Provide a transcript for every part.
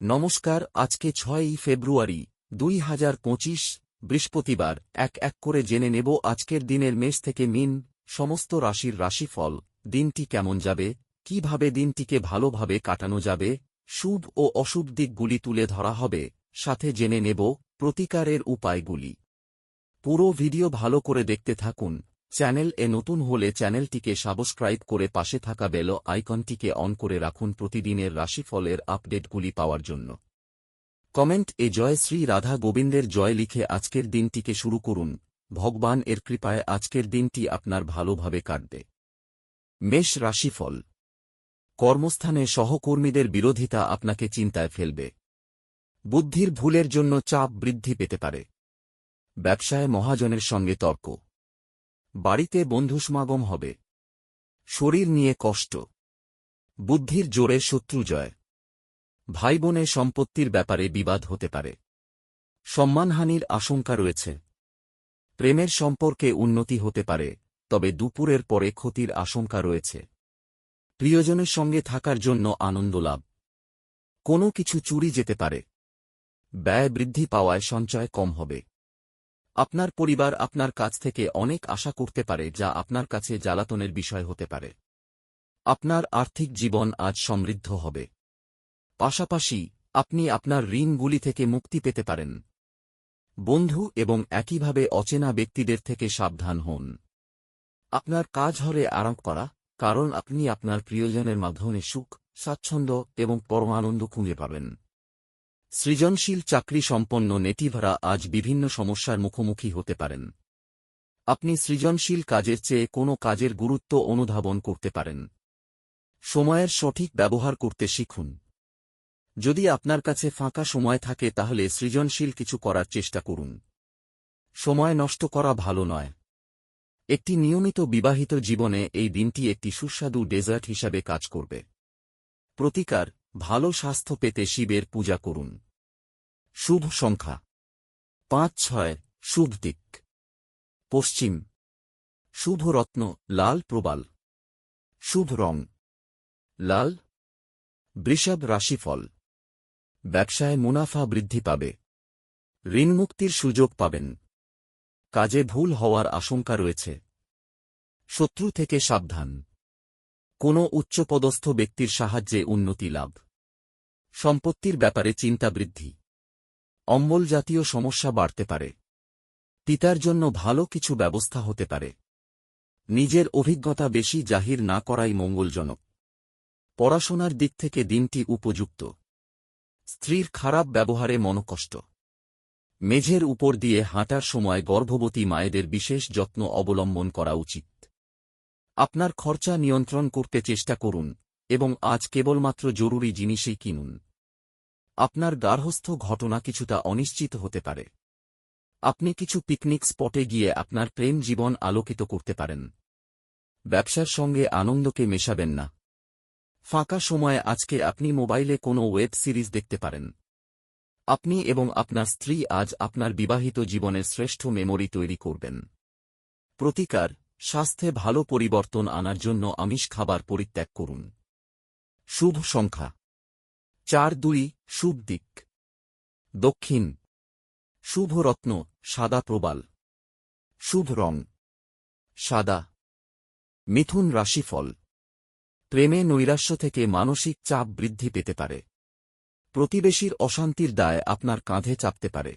নমস্কার, আজকে 6ই ফেব্রুয়ারি 2025 বৃহস্পতিবার। এক এক করে জেনে নেব আজকের দিনের মেষ থেকে মীন সমস্ত রাশির রাশিফল। দিনটি কেমন যাবে, কিভাবে দিনটিকে ভালোভাবে কাটানো যাবে, শুভ ও অশুভ দিকগুলি তুলে ধরা হবে, সাথে জেনে নেব প্রতিকারের উপায়গুলি। পুরো ভিডিও ভালো করে দেখতে থাকুন। চ্যানেল এ নতুন হলে চ্যানেলটিকে সাবস্ক্রাইব করে পাশে থাকা বেল আইকনটিকে অন করে রাখুন প্রতিদিনের রাশিফলের আপডেটগুলি পাওয়ার জন্য। কমেন্ট এ জয় শ্রী রাধা গোবিন্দের জয় লিখে আজকের দিনটিকে শুরু করুন। ভগবান এর কৃপায় আজকের দিনটি আপনার ভালোভাবে কাটবে। মেষ রাশিফল। কর্মস্থানে সহকর্মীদের বিরোধিতা আপনাকে চিন্তায় ফেলবে। বুদ্ধির ভুলের জন্য চাপ বৃদ্ধি পেতে পারে। ব্যবসায় মহাজনের সঙ্গে তর্ক। বাড়িতে বন্ধুসমাগম হবে। শরীর নিয়ে কষ্ট। বুদ্ধির জোরে শত্রু জয়। ভাইবোনে সম্পত্তির ব্যাপারে বিবাদ হতে পারে। সম্মানহানির আশঙ্কা রয়েছে। প্রেমের সম্পর্কে উন্নতি হতে পারে, তবে দুপুরের পরে ক্ষতির আশঙ্কা রয়েছে। প্রিয়জনের সঙ্গে থাকার জন্য আনন্দ লাভ। কোনো কিছু চুরি যেতে পারে। ব্যয় বৃদ্ধি পাওয়ায় সঞ্চয় কম হবে। আপনার পরিবার আপনার কাছ থেকে অনেক আশা করতে পারে, যা আপনার কাছে জ্বালাতনের বিষয় হতে পারে। আপনার আর্থিক জীবন আজ সমৃদ্ধ হবে। পাশাপাশি আপনি আপনার ঋণগুলি থেকে মুক্তি পেতে পারেন। বন্ধু এবং একইভাবে অচেনা ব্যক্তিদের থেকে সাবধান হন। আপনার কাজ হবে আরাম করা, কারণ আপনি আপনার প্রিয়জনের মাধ্যমে সুখ, স্বাচ্ছন্দ্য এবং পরমানন্দ খুঁজে পাবেন। সৃজনশীল চাকরি সম্পন্ন নেটিভরা আজ বিভিন্ন সমস্যার মুখোমুখি হতে পারেন। আপনি সৃজনশীল কাজের চেয়ে কোনো কাজের গুরুত্ব অনুধাবন করতে পারেন। সময়ের সঠিক ব্যবহার করতে শিখুন। যদি আপনার কাছে ফাঁকা সময় থাকে তাহলে সৃজনশীল কিছু করার চেষ্টা করুন। সময় নষ্ট করা ভালো নয়। একটি নিয়মিত বিবাহিত জীবনে এই দিনটি একটি সুস্বাদু ডেজার্ট হিসাবে কাজ করবে। প্রতিকার: ভালো স্বাস্থ্য পেতে শিবের পূজা করুন। শুভ সংখ্যা 5-6। শুভ দিক পশ্চিম। শুভ রত্ন লাল প্রবাল। শুভ রং লাল। বৃষভ রাশিফল। ব্যবসায় মুনাফা বৃদ্ধি পাবে। ঋণমুক্তির সুযোগ পাবেন। কাজে ভুল হওয়ার আশঙ্কা রয়েছে। শত্রু থেকে সাবধান। কোনো উচ্চপদস্থ ব্যক্তির সাহায্যে উন্নতি লাভ। সম্পত্তির ব্যাপারে চিন্তা বৃদ্ধি। অম্বল জাতীয় সমস্যা বাড়তে পারে। পিতার জন্য ভালো কিছু ব্যবস্থা হতে পারে। নিজের অভিজ্ঞতা বেশি জাহির না করাই মঙ্গলজনক। পড়াশোনার দিক থেকে দিনটি উপযুক্ত। স্ত্রীর খারাপ ব্যবহারে মনকষ্ট। মেঝের উপর দিয়ে হাঁটার সময় গর্ভবতী মায়েদের বিশেষ যত্ন অবলম্বন করা উচিত। আপনার খরচা নিয়ন্ত্রণ করতে চেষ্টা করুন এবং আজ কেবলমাত্র জরুরি জিনিসই কিনুন। আপনার গার্হস্থ্য ঘটনা কিছুটা অনিশ্চিত হতে পারে। আপনি কিছু পিকনিক স্পটে গিয়ে আপনার প্রেম জীবন আলোকিত করতে পারেন। ব্যবসার সঙ্গে আনন্দকে মেশাবেন না। ফাঁকা সময়ে আজকে আপনি মোবাইলে কোনো ওয়েব সিরিজ দেখতে পারেন। আপনি এবং আপনার স্ত্রী আজ আপনার বিবাহিত জীবনের শ্রেষ্ঠ মেমোরি তৈরি করবেন। প্রতিকার: স্বাস্থ্যে ভালো পরিবর্তন আনার জন্য আমিষ খাবার পরিত্যাগ করুন। শুভ সংখ্যা 4-2। শুভ দিক দক্ষিণ। শুভ রত্ন সাদা প্রবাল। শুভ রং সাদা। মিথুন রাশিফল। প্রেমে নৈরাশ্য থেকে মানসিক চাপ বৃদ্ধি পেতে পারে। প্রতিবেশীর অশান্তির দায় আপনার কাঁধে চাপতে পারে।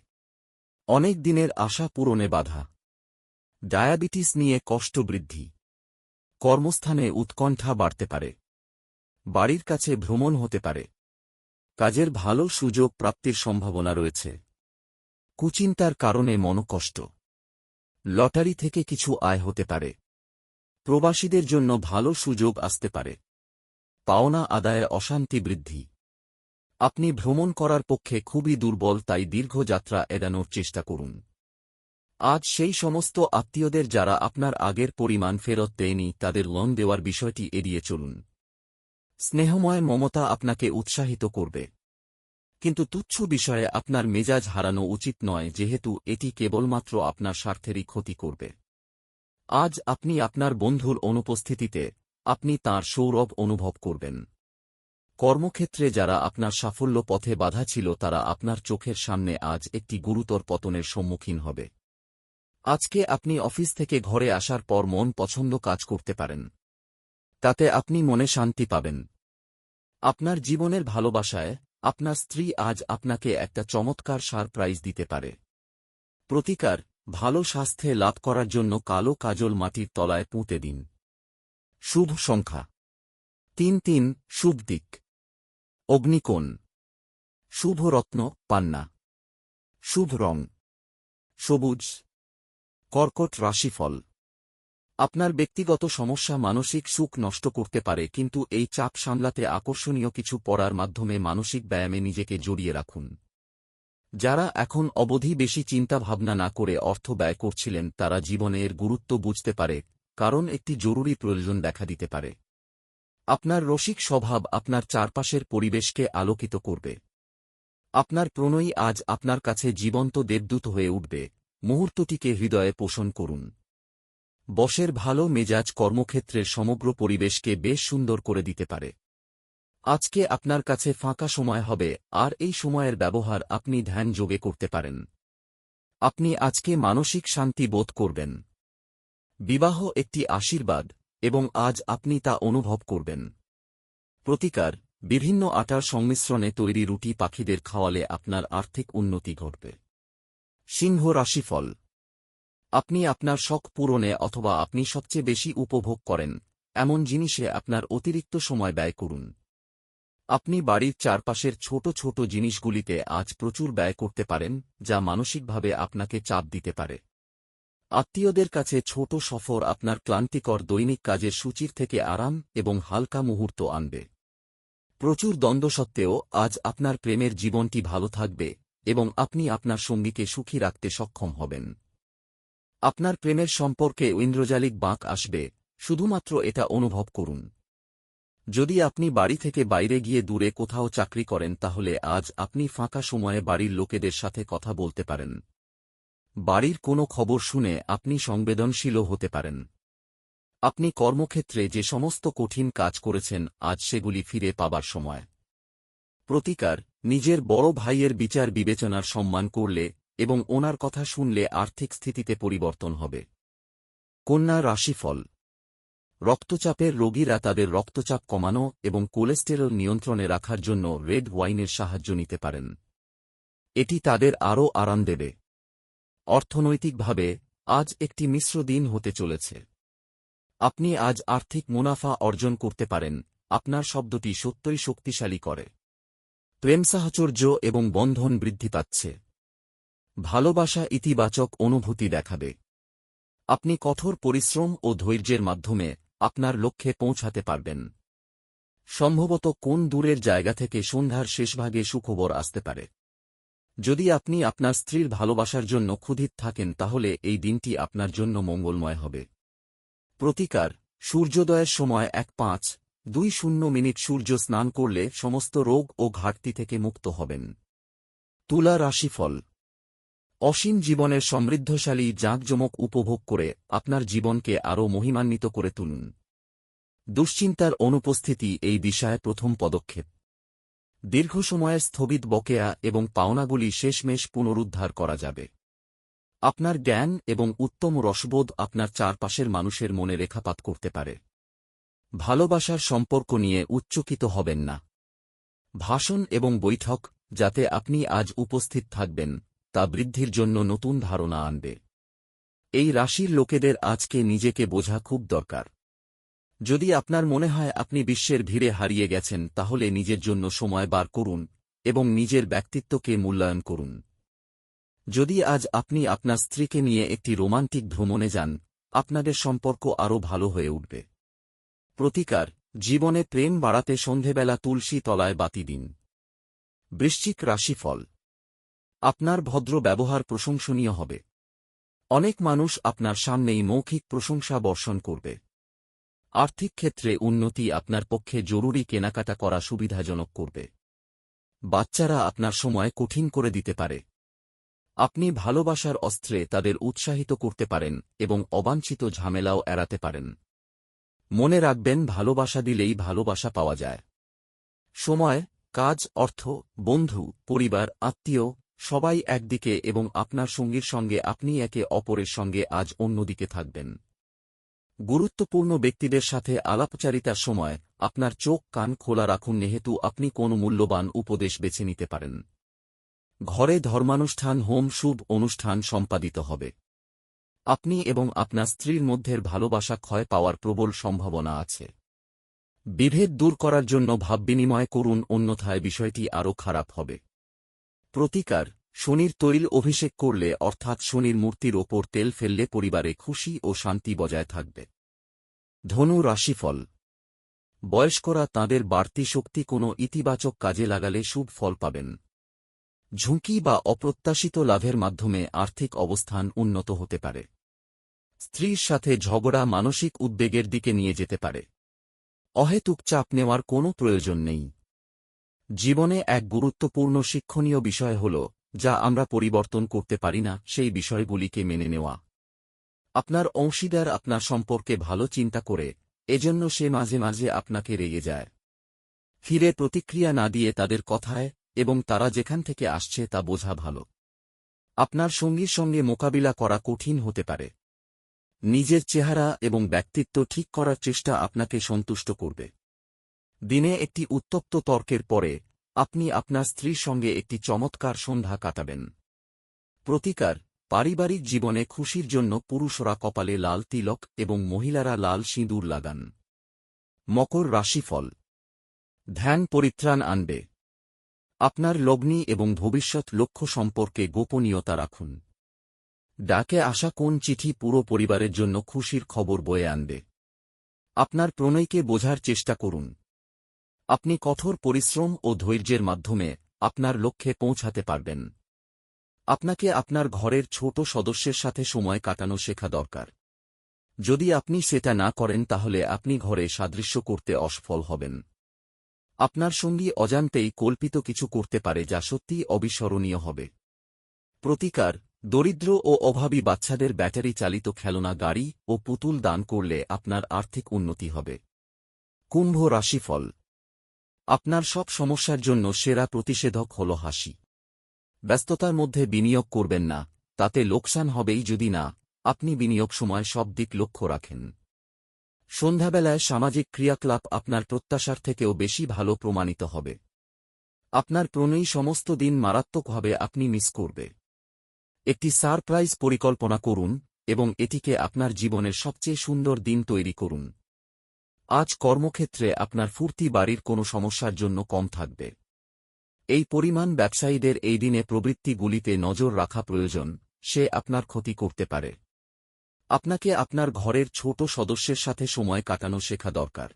অনেক দিনের আশা পূরণে বাধা। ডায়াবেটিস নিয়ে কষ্ট বৃদ্ধি। কর্মস্থানে উৎকণ্ঠা বাড়তে পারে। বাড়ির কাছে ভ্রমণ হতে পারে। কাজের ভালো সুযোগ প্রাপ্তির সম্ভাবনা রয়েছে। কুচিন্তার কারণে মনকষ্ট। লটারি থেকে কিছু আয় হতে পারে। প্রবাসীদের জন্য ভালো সুযোগ আসতে পারে। পাওনা আদায়ে অশান্তি বৃদ্ধি। আপনি ভ্রমণ করার পক্ষে খুবই দুর্বল, তাই দীর্ঘ যাত্রা এড়ানোর চেষ্টা করুন। আজ সেই সমস্ত আত্মীয়দের যারা আপনার আগের পরিমাণ ফেরত দেয়নি তাদের লোন দেওয়ার বিষয়টি এড়িয়ে চলুন। স্নেহময় মমতা আপনাকে উৎসাহিত করবে, কিন্তু তুচ্ছ বিষয়ে আপনার মেজাজ হারানো উচিত নয়, যেহেতু এটি কেবলমাত্র আপনার স্বার্থেরই ক্ষতি করবে। আজ আপনি আপনার বন্ধুর অনুপস্থিতিতে আপনি তাঁর সৌরভ অনুভব করবেন। কর্মক্ষেত্রে যারা আপনার সাফল্য পথে বাধা ছিল তারা আপনার চোখের সামনে আজ একটি গুরুতর পতনের সম্মুখীন হবে। আজকে আপনি অফিস থেকে ঘরে আসার পর মন পছন্দ কাজ করতে পারেন। তাতে আপনি মনে শান্তি পাবেন। আপনার জীবনের ভালোবাসায় আপনার স্ত্রী আজ আপনাকে একটা চমৎকার সারপ্রাইজ দিতে পারে। প্রতিকার, ভালো স্বাস্থ্যে লাভ করার জন্য কালো কাজল মাটির তলায় পুঁতে দিন। শুভ সংখ্যা ৩৩, শুভ দিক অগ্নিকোণ, শুভ রত্ন পান্না, শুভ রং সবুজ। কর্কট রাশিফল। আপনার ব্যক্তিগত সমস্যা মানসিক সুখ নষ্ট করতে পারে, কিন্তু এই চাপ সামলাতে আকর্ষণীয় কিছু পড়ার মাধ্যমে মানসিক ব্যায়ামে নিজেকে জড়িয়ে রাখুন। যারা এখন অবধি বেশি চিন্তা ভাবনা না করে অর্থ ব্যয় করছিলেন তারা জীবনে এর গুরুত্ব বুঝতে পারে, কারণ একটি জরুরি প্রয়োজন দেখা দিতে পারে। আপনার রসিক স্বভাব আপনার চারপাশের পরিবেশকে আলোকিত করবে। আপনার প্রণয়ী আজ আপনার কাছে জীবন্ত দেবদূত হয়ে উঠবে। মুহূর্তটিকে হৃদয়ে পোষণ করুন। বসের ভালো মেজাজ কর্মক্ষেত্রের সমগ্র পরিবেশকে বেশ সুন্দর করে দিতে পারে। আজকে আপনার কাছে ফাঁকা সময় হবে, আর এই সময়ের ব্যবহার আপনি ধ্যান যোগে করতে পারেন। আপনি আজকে মানসিক শান্তি বোধ করবেন। বিবাহ একটি আশীর্বাদ, এবং আজ আপনি তা অনুভব করবেন। প্রতিকার, বিভিন্ন আটার সংমিশ্রণে তৈরি রুটি পাখিদের খাওয়ালে আপনার আর্থিক উন্নতি ঘটবে। সিংহ রাশিফল। আপনি আপনার শখ পূরণে অথবা আপনি সবচেয়ে বেশি উপভোগ করেন এমন জিনিসে আপনার অতিরিক্ত সময় ব্যয় করুন। আপনি বাড়ির চারপাশের ছোট ছোট জিনিসগুলিতে আজ প্রচুর ব্যয় করতে পারেন, যা মানসিকভাবে আপনাকে চাপ দিতে পারে। আত্মীয়দের কাছে ছোট সফর আপনার ক্লান্তিকর দৈনিক কাজের সূচির থেকে আরাম এবং হালকা মুহূর্ত আনবে। প্রচুর দ্বন্দ্ব সত্ত্বেও আজ আপনার প্রেমের জীবনটি ভালো থাকবে, এবং আপনি আপনার সঙ্গীকে সুখী রাখতে সক্ষম হবেন। আপনার প্রেমের সম্পর্কে ঐন্দ্রজালিক বাঁক আসবে, শুধুমাত্র এটা অনুভব করুন। যদি আপনি বাড়ি থেকে বাইরে গিয়ে দূরে কোথাও চাকরি করেন তাহলে আজ আপনি ফাঁকা সময়ে বাড়ির লোকেদের সাথে কথা বলতে পারেন। বাড়ির কোনো খবর শুনে আপনি সংবেদনশীলও হতে পারেন। আপনি কর্মক্ষেত্রে যে সমস্ত কঠিন কাজ করেছেন আজ সেগুলি ফিরে পাবার সময়। প্রতিকার, নিজের বড় ভাইয়ের বিচার বিবেচনার সম্মান করলে এবং ওনার কথা শুনলে আর্থিক স্থিতিতে পরিবর্তন হবে। কন্যা রাশিফল। রক্তচাপের রোগীরা তাদের রক্তচাপ কমানো এবং কোলেস্টেরল নিয়ন্ত্রণে রাখার জন্য রেড ওয়াইনের সাহায্য নিতে পারেন। এটি তাদের আরও আরাম দেবে। অর্থনৈতিকভাবে আজ একটি মিশ্র দিন হতে চলেছে। আপনি আজ আর্থিক মুনাফা অর্জন করতে পারেন। আপনার শব্দটি সত্যই শক্তিশালী করে। প্রেম সাহচর্য এবং বন্ধন বৃদ্ধি পাচ্ছে। ভালোবাসা ইতিবাচক অনুভূতি দেখাবে। আপনি কঠোর পরিশ্রম ও ধৈর্যের মাধ্যমে আপনার লক্ষ্যে পৌঁছাতে পারবেন। সম্ভবত কোন দূরের জায়গা থেকে সন্ধ্যার শেষভাগে সুখবর আসতে পারে। যদি আপনি আপনার স্ত্রীর ভালোবাসার জন্য ক্ষুধিত থাকেন তাহলে এই দিনটি আপনার জন্য মঙ্গলময় হবে। প্রতিকার, সূর্যোদয়ের সময় 1:05-20 সূর্য স্নান করলে সমস্ত রোগ ও ঘাটতি থেকে মুক্ত হবেন। তুলা রাশিফল। অসীম জীবনের সমৃদ্ধশালী জাঁকজমক উপভোগ করে আপনার জীবনকে আরও মহিমান্বিত করে তুলুন। দুশ্চিন্তার অনুপস্থিতি এই দিশায় প্রথম পদক্ষেপ। দীর্ঘ সময়ের স্থগিত বকেয়া এবং পাওনাগুলি শেষমেশ পুনরুদ্ধার করা যাবে। আপনার জ্ঞান এবং উত্তম রসবোধ আপনার চারপাশের মানুষের মনে রেখাপাত করতে পারে। ভালোবাসার সম্পর্ক নিয়ে উচ্চকিত হবেন না। ভাষণ এবং বৈঠক যাতে আপনি আজ উপস্থিত থাকবেন তা বৃদ্ধির জন্য নতুন ধারণা আনবে। এই রাশির লোকেদের আজকে নিজেকে বোঝা খুব দরকার। যদি আপনার মনে হয় আপনি বিশ্বের ভিড়ে হারিয়ে গেছেন তাহলে নিজের জন্য সময় বার করুন এবং নিজের ব্যক্তিত্বকে মূল্যায়ন করুন। যদি আজ আপনি আপনার স্ত্রীকে নিয়ে একটি রোমান্টিক ভ্রমণে যান আপনাদের সম্পর্ক আরও ভালো হয়ে উঠবে। প্রতিকার, জীবনে প্রেম বাড়াতে সন্ধেবেলা তুলসী তলায় বাতি দিন। বৃশ্চিক রাশিফল। আপনার ভদ্র ব্যবহার প্রশংসনীয় হবে। অনেক মানুষ আপনার সামনেই মৌখিক প্রশংসা বর্ষণ করবে। আর্থিক ক্ষেত্রে উন্নতি আপনার পক্ষে জরুরি কেনাকাটা করা সুবিধাজনক করবে। বাচ্চারা আপনার সময় কঠিন করে দিতে পারে। আপনি ভালোবাসার অস্ত্রে তাদের উৎসাহিত করতে পারেন এবং অবাঞ্ছিত ঝামেলাও এড়াতে পারেন। মনে রাখবেন, ভালোবাসা দিলেই ভালোবাসা পাওয়া যায়। সময়, কাজ, অর্থ, বন্ধু, পরিবার, আত্মীয়, সবাই একদিকে এবং আপনার সঙ্গীর সঙ্গে আপনি একে অপরের সঙ্গে আজ অন্যদিকে থাকবেন। গুরুত্বপূর্ণ ব্যক্তিদের সাথে আলাপচারিতার সময় আপনার চোখ কান খোলা রাখুন যেহেতু আপনি কোনো মূল্যবান উপদেশ বেছে নিতে পারেন। ঘরে ধর্মানুষ্ঠান হোম শুভ অনুষ্ঠান সম্পাদিত হবে। আপনি এবং আপনার স্ত্রীর মধ্যের ভালোবাসা ক্ষয় পাওয়ার প্রবল সম্ভাবনা আছে। বিভেদ দূর করার জন্য ভাববিনিময় করুন অন্যথায় বিষয়টি আরও খারাপ হবে। প্রতিকার, শনির তৈল অভিষেক করলে অর্থাৎ শনির মূর্তির ওপর তেল ফেললে পরিবারে খুশি ও শান্তি বজায় থাকবে। ধনু রাশিফল। বয়স্করা তাঁদের বাড়তি শক্তি কোনো ইতিবাচক কাজে লাগালে শুভ ফল পাবেন। ঝুঁকি বা অপ্রত্যাশিত লাভের মাধ্যমে আর্থিক অবস্থান উন্নত হতে পারে। স্ত্রীর সাথে ঝগড়া মানসিক উদ্বেগের দিকে নিয়ে যেতে পারে। অহেতুক চাপ নেওয়ার কোনো প্রয়োজন নেই। জীবনে এক গুরুত্বপূর্ণ শিক্ষণীয় বিষয় হল যা আমরা পরিবর্তন করতে পারি না সেই বিষয়গুলিকে মেনে নেওয়া। আপনার অংশীদার আপনার সম্পর্কে ভালো চিন্তা করে, এজন্য সে মাঝে মাঝে আপনাকে রেগে যায়। ফিরে প্রতিক্রিয়া না দিয়ে তাদের কথায় এবং তারা যেখান থেকে আসছে তা বোঝা ভালো। আপনার সঙ্গীর সঙ্গে মোকাবিলা করা কঠিন হতে পারে। নিজের চেহারা এবং ব্যক্তিত্ব ঠিক করার চেষ্টা আপনাকে সন্তুষ্ট করবে। দিনে একটি উত্তপ্ত তর্কের পরে আপনি আপনার স্ত্রীর সঙ্গে একটি চমৎকার সন্ধ্যা কাটাবেন। প্রতিকার, পারিবারিক জীবনে খুশির জন্য পুরুষরা কপালে লাল তিলক এবং মহিলারা লাল সিঁদুর লাগান। মকর রাশিফল। ধ্যান পরিত্রাণ আনবে। আপনার লগ্নি এবং ভবিষ্যৎ লক্ষ্য সম্পর্কে গোপনীয়তা রাখুন। ডাকে আসা কোন চিঠি পুরো পরিবারের জন্য খুশির খবর বয়ে আনবে। আপনার প্রণয়কে বোঝার চেষ্টা করুন। আপনি কঠোর পরিশ্রম ও ধৈর্যের মাধ্যমে আপনার লক্ষ্যে পৌঁছাতে পারবেন। আপনাকে আপনার ঘরের ছোট সদস্যের সাথে সময় কাটানো শেখা দরকার। যদি আপনি সেটা না করেন তাহলে আপনি ঘরে সাদৃশ্য করতে অসফল হবেন। আপনার সঙ্গী অজান্তেই কল্পিত কিছু করতে পারে যা সত্যিই অবিস্মরণীয় হবে। প্রতিকার, দরিদ্র ও অভাবী বাচ্চাদের ব্যাটারি চালিত খেলনা গাড়ি ও পুতুল দান করলে আপনার আর্থিক উন্নতি হবে। কুম্ভ রাশিফল। আপনার সব সমস্যার জন্য সেরা প্রতিষেধক হল হাসি। ব্যস্ততার মধ্যে বিনিয়োগ করবেন না, তাতে লোকসান হবেই যদি না আপনি বিনিয়োগ সময় সব দিক লক্ষ্য রাখেন। সন্ধ্যাবেলায় সামাজিক ক্রিয়াকলাপ আপনার প্রত্যাশার থেকেও বেশি ভালো প্রমাণিত হবে। আপনার প্রণয়ী সমস্ত দিন মারাত্মকভাবে আপনি মিস করবে। একটি সারপ্রাইজ পরিকল্পনা করুন এবং এটিকে আপনার জীবনের সবচেয়ে সুন্দর দিন তৈরি করুন। আজ কর্মক্ষেত্রে আপনার ফুর্তি বাড়ির কোনো সমস্যার জন্য কম থাকবে। এই পরিমাণ ব্যবসায়ীদের এই দিনে প্রবৃত্তিগুলিতে নজর রাখা প্রয়োজন, সে আপনার ক্ষতি করতে পারে। আপনাকে আপনার ঘরের ছোট সদস্যের সাথে সময় কাটানো শেখা দরকার।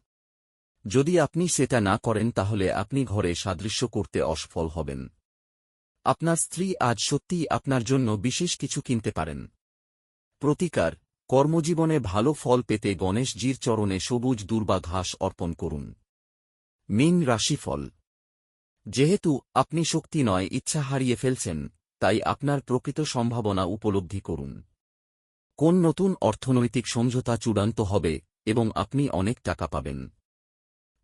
যদি আপনি সেটা না করেন তাহলে আপনি ঘরে সাদৃশ্য করতে অসফল হবেন। আপনার স্ত্রী আজ সত্যিই আপনার জন্য বিশেষ কিছু কিনতে পারেন। প্রতিকার, কর্মজীবনে ভালো ফল পেতে গণেশজির চরণে সবুজ দূর্বা ঘাস অর্পণ করুন। মীন রাশিফল। যেহেতু আপনি শক্তি নয় ইচ্ছা হারিয়ে ফেলছেন, তাই আপনার প্রকৃত সম্ভাবনা উপলব্ধি করুন। কোন নতুন অর্থনৈতিক সমঝোতা চূড়ান্ত হবে এবং আপনি অনেক টাকা পাবেন।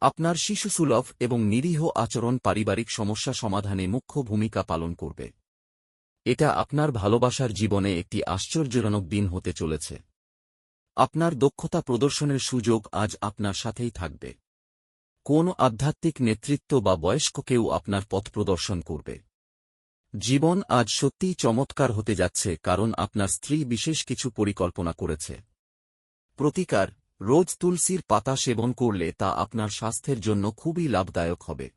আপনার শিশুসুলভ এবং নিরীহ আচরণ পারিবারিক সমস্যা সমাধানে মুখ্য ভূমিকা পালন করবে। এটা আপনার ভালোবাসার জীবনে একটি আশ্চর্যজনক দিন হতে চলেছে। আপনার দক্ষতা প্রদর্শনের সুযোগ আজ আপনার সাথেই থাকবে। কোন আধ্যাত্মিক নেতৃত্ব বা বয়স্ক কেউ আপনার পথ প্রদর্শন করবে। জীবন আজ সত্যিই চমৎকার হতে যাচ্ছে কারণ আপনার স্ত্রী বিশেষ কিছু পরিকল্পনা করেছে। প্রতিকার, রোজ তুলসীর পাতা সেবন করলে তা আপনার স্বাস্থ্যের জন্য খুবই লাভদায়ক হবে।